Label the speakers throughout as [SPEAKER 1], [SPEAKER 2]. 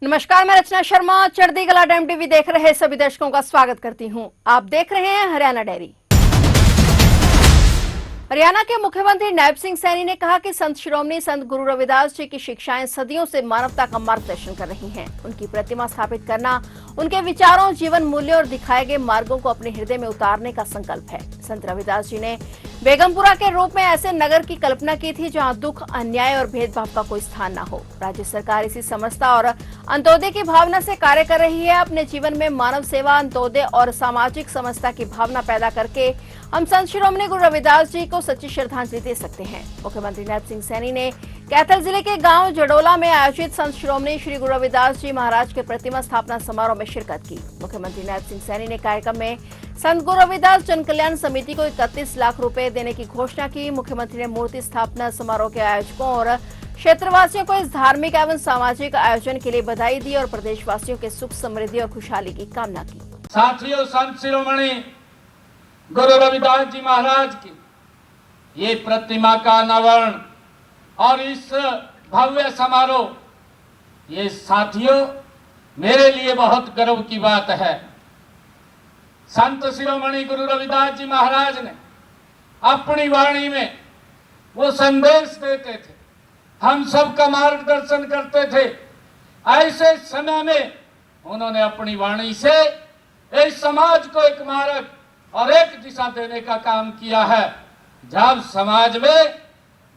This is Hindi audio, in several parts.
[SPEAKER 1] नमस्कार, मैं रचना शर्मा चढ़ती कला टाइम टीवी देख रहे सभी दर्शकों का स्वागत करती हूं। आप देख रहे हैं हरियाणा डायरी। हरियाणा के मुख्यमंत्री नायब सिंह सैनी ने कहा कि संत शिरोमणि संत गुरु रविदास जी की शिक्षाएं सदियों से मानवता का मार्गदर्शन कर रही हैं। उनकी प्रतिमा स्थापित करना उनके विचारों, जीवन मूल्यों और दिखाए गए मार्गों को अपने हृदय में उतारने का संकल्प है। संत रविदास जी ने बेगमपुरा के रूप में ऐसे नगर की कल्पना की थी जहां दुख, अन्याय और भेदभाव का कोई स्थान न हो। राज्य सरकार इसी समरसता और अंत्योदय की भावना से कार्य कर रही है। अपने जीवन में मानव सेवा, अंत्योदय और सामाजिक समरसता की भावना पैदा करके हम संत शिरोमणि गुरु रविदास जी को सच्ची श्रद्धांजलि दे सकते हैं। मुख्यमंत्री नायब सिंह सैनी ने कैथल जिले के गांव जडोला में आयोजित संत शिरोमणि श्री गुरु रविदास जी महाराज के प्रतिमा स्थापना समारोह में शिरकत की। मुख्यमंत्री नायब सिंह सैनी ने कार्यक्रम में संत गुरु रविदास जन कल्याण समिति को 31 लाख रुपए देने की घोषणा की। मुख्यमंत्री ने मूर्ति स्थापना समारोह के आयोजकों और क्षेत्रवासियों को इस धार्मिक एवं सामाजिक आयोजन के लिए बधाई दी और प्रदेशवासियों के सुख, समृद्धि और खुशहाली की कामना की।
[SPEAKER 2] साथियों, संत शिरोमणि गुरु रविदास जी महाराज की ये प्रतिमा का अनावरण और इस भव्य समारोह, ये साथियों मेरे लिए बहुत गर्व की बात है। संत शिरोमणि गुरु रविदास जी महाराज ने अपनी वाणी में वो संदेश देते थे, हम सबका मार्गदर्शन करते थे। ऐसे समय में उन्होंने अपनी वाणी से इस समाज को एक मार्ग और एक दिशा देने का काम किया है। जब समाज में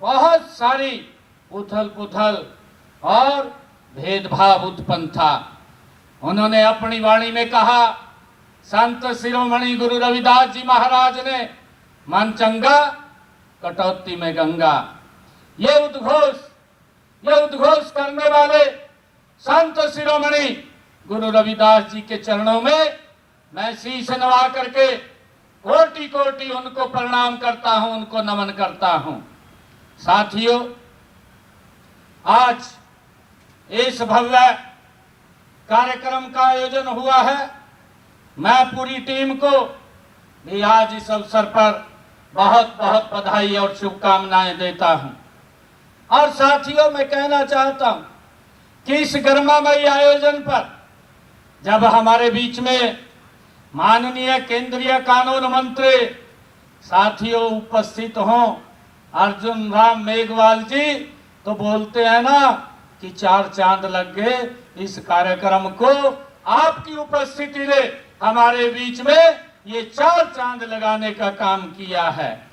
[SPEAKER 2] बहुत सारी उथल पुथल और भेदभाव उत्पन्न था, उन्होंने अपनी वाणी में कहा, संत शिरोमणि गुरु रविदास जी महाराज ने मन चंगा कटौती में गंगा, ये उद्घोष करने वाले संत शिरोमणि गुरु रविदास जी के चरणों में मैं शीश नवा करके कोटि कोटि उनको प्रणाम करता हूं, उनको नमन करता हूं। साथियों, आज इस भव्य कार्यक्रम का आयोजन हुआ है। मैं पूरी टीम को भी आज इस अवसर पर बहुत बहुत बधाई और शुभकामनाएं देता हूं। और साथियों, मैं कहना चाहता हूं कि इस गरिमामयी आयोजन पर जब हमारे बीच में माननीय केंद्रीय कानून मंत्री साथियों उपस्थित हों, अर्जुन राम मेघवाल जी, तो बोलते हैं ना कि 4 चांद लग गए इस कार्यक्रम को। आपकी उपस्थिति ने हमारे बीच में ये 4 चांद लगाने का काम किया है।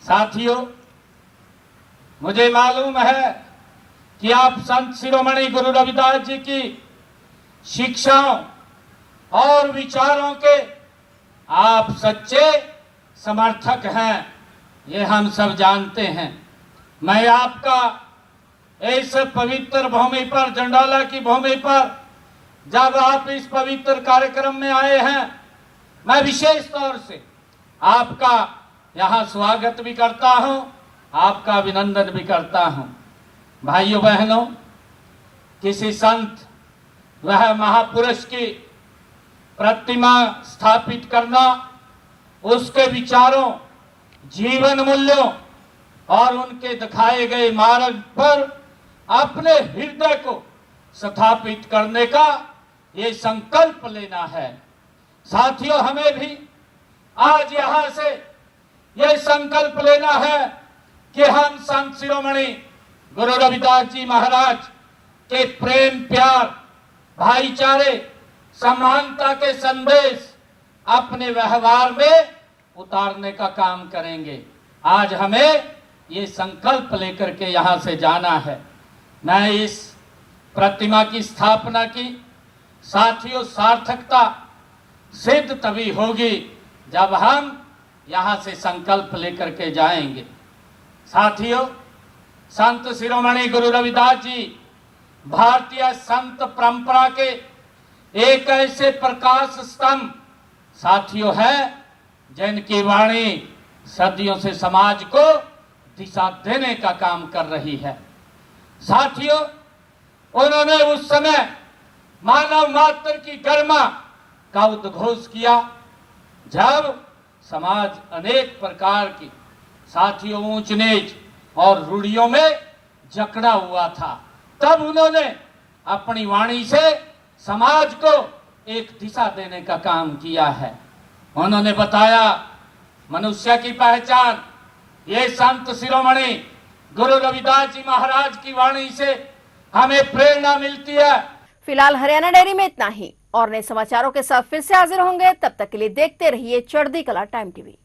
[SPEAKER 2] साथियों, मुझे मालूम है कि आप संत शिरोमणि गुरु रविदास जी की शिक्षाओं और विचारों के आप सच्चे समर्थक हैं, ये हम सब जानते हैं। मैं आपका इस पवित्र भूमि पर, जंडौला की भूमि पर, जब आप इस पवित्र कार्यक्रम में आए हैं, मैं विशेष तौर से आपका यहाँ स्वागत भी करता हूँ, आपका अभिनंदन भी करता हूँ। भाइयों बहनों, किसी संत वह महापुरुष की प्रतिमा स्थापित करना, उसके विचारों, जीवन मूल्यों और उनके दिखाए गए मार्ग पर अपने हृदय को स्थापित करने का ये संकल्प लेना है। साथियों, हमें भी आज यहाँ से ये संकल्प लेना है कि हम संत शिरोमणि गुरु रविदास जी महाराज के प्रेम, प्यार, भाईचारे, समानता के संदेश अपने व्यवहार में उतारने का काम करेंगे। आज हमें ये संकल्प लेकर के यहाँ से जाना है। मैं इस प्रतिमा की स्थापना की, साथियों, सार्थकता सिद्ध तभी होगी जब हम यहाँ से संकल्प लेकर के जाएंगे। साथियों, संत शिरोमणि गुरु रविदास जी भारतीय संत परंपरा के एक ऐसे प्रकाश स्तंभ साथियों है जिनकी वाणी सदियों से समाज को दिशा देने का काम कर रही है। साथियों, उन्होंने उस समय मानव मात्र की गरिमा का उद्घोष किया जब समाज अनेक प्रकार की, साथियों, ऊंच नीच और रूढ़ियों में जकड़ा हुआ था। तब उन्होंने अपनी वाणी से समाज को एक दिशा देने का काम किया है। उन्होंने बताया मनुष्य की पहचान ये संत शिरोमणि गुरु रविदास जी महाराज की वाणी से हमें प्रेरणा मिलती है।
[SPEAKER 1] फिलहाल हरियाणा डायरी में इतना ही और नए समाचारों के साथ फिर से हाजिर होंगे। तब तक के लिए देखते रहिए चढ़ती कला टाइम टीवी।